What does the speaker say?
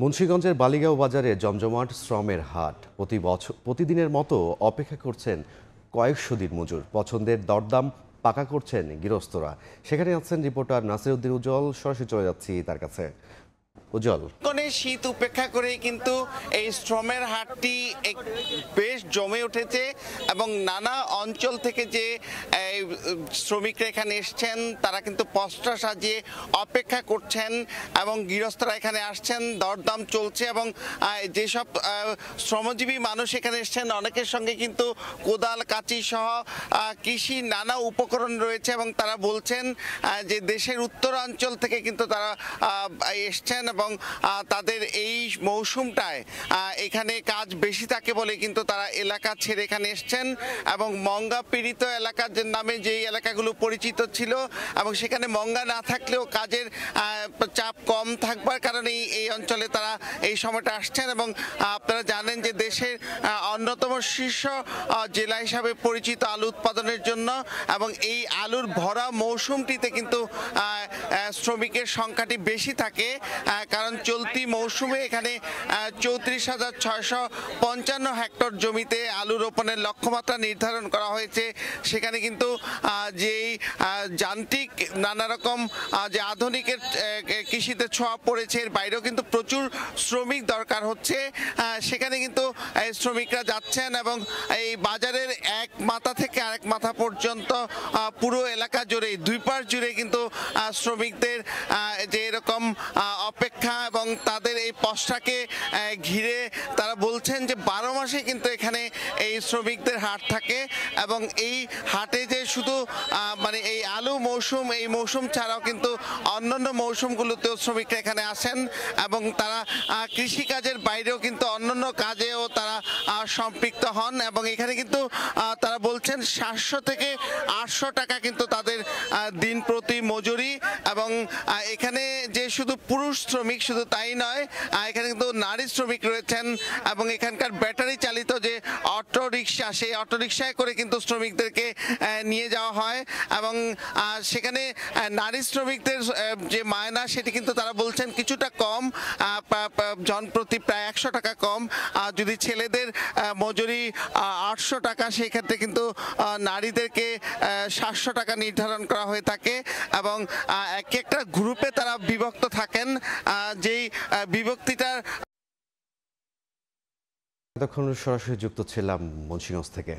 মুন্সিগঞ্জের বালিগাঁও বাজারে জমজমাট শ্রমের হাট প্রতিদিনের মতো অপেক্ষা করছেন কয়েকশো দিন মজুর। পছন্দের দরদাম পাকা করছেন গৃহস্থরা। সেখানে আছেন রিপোর্টার নাসিরউদ্দিন উজ্জ্বল। সরাসরি চলে যাচ্ছি তার কাছে। উজ্জ্বল, শীত উপেক্ষা করে কিন্তু এই শ্রমের হাটটি বেশ জমে উঠেছে এবং নানা অঞ্চল থেকে যে শ্রমিকরা এখানে এসছেন তারা কিন্তু পসরা সাজিয়ে অপেক্ষা করছেন এবং গৃহস্থরা এখানে আসছেন, দরদাম চলছে এবং যেসব শ্রমজীবী মানুষ এখানে এসছেন অনেকের সঙ্গে কিন্তু কোদাল কাঁচি সহ কৃষি নানা উপকরণ রয়েছে এবং তারা বলছেন যে দেশের উত্তরাঞ্চল থেকে কিন্তু তারা এসছেন এবং তাদের এই মৌসুমটায় এখানে কাজ বেশি থাকে বলে কিন্তু তারা এলাকা ছেড়ে এখানে এসছেন এবং মঙ্গা পীড়িত এলাকার নামে যেই এলাকাগুলো পরিচিত ছিল এবং সেখানে মঙ্গা না থাকলেও কাজের চাপ কম থাকবার কারণে এই অঞ্চলে তারা এই সময়টা আসছেন এবং আপনারা জানেন যে দেশের অন্যতম শীর্ষ জেলা হিসাবে পরিচিত আলু উৎপাদনের জন্য এবং এই আলুর ভরা মৌসুমটিতে কিন্তু শ্রমিকের সংখ্যাটি বেশি থাকে, কারণ চলতি মৌসুমে এখানে 34,655 হেক্টর জমিতে আলু রোপণের লক্ষ্যমাত্রা নির্ধারণ করা হয়েছে। সেখানে কিন্তু যেই যান্ত্রিক নানা রকম যে আধুনিকের কৃষিতে ছোঁয়া পড়েছে এর বাইরেও কিন্তু প্রচুর শ্রমিক দরকার হচ্ছে। সেখানে কিন্তু শ্রমিকরা যাচ্ছেন এবং এই বাজারের এক মাথা থেকে আরেক মাথা পর্যন্ত পুরো এলাকা জুড়ে দুই পাশ জুড়ে কিন্তু শ্রমিকদের যে এরকম অপেক্ষা এবং তাদের এই পসরাকে ঘিরে তারা বলছেন যে 12 মাসে কিন্তু এখানে এই শ্রমিকদের হাট থাকে এবং এই হাটে যে শুধু মানে এই আলু মৌসুম এই মৌসুম ছাড়াও কিন্তু অন্যান্য মৌসুমগুলোতেও শ্রমিকরা এখানে আসেন এবং তারা কৃষিকাজের বাইরেও কিন্তু অন্যান্য কাজেও তারা সম্পৃক্ত হন এবং এখানে কিন্তু তারা বলছেন 700 থেকে 800 টাকা কিন্তু তাদের দিন প্রতি মজুরি এবং এখানে যে শুধু পুরুষ শ্রমিক শুধু তাই নয়, এখানে কিন্তু নারী শ্রমিক রয়েছেন এবং এখানকার ব্যাটারি চালিত যে অটো রিক্সা সেই অটো রিক্সায় করে কিন্তু শ্রমিকদেরকে নিয়ে যাওয়া হয় এবং সেখানে নারী শ্রমিকদের যে মায়না সেটি কিন্তু তারা বলছেন কিছুটা কম, জনপ্রতি প্রায় 100 টাকা কম। যদি ছেলেদের মজুরি 800 টাকা সেই ক্ষেত্রে কিন্তু নারীদেরকে 700 টাকা নির্ধারণ করা হয়ে থাকে এবং এক একটা গ্রুপে তারা বিভক্ত থাকেন। যেই বিভক্তিটার এতক্ষণ সরাসরি যুক্ত ছিলাম মুন্সিগঞ্জ থেকে।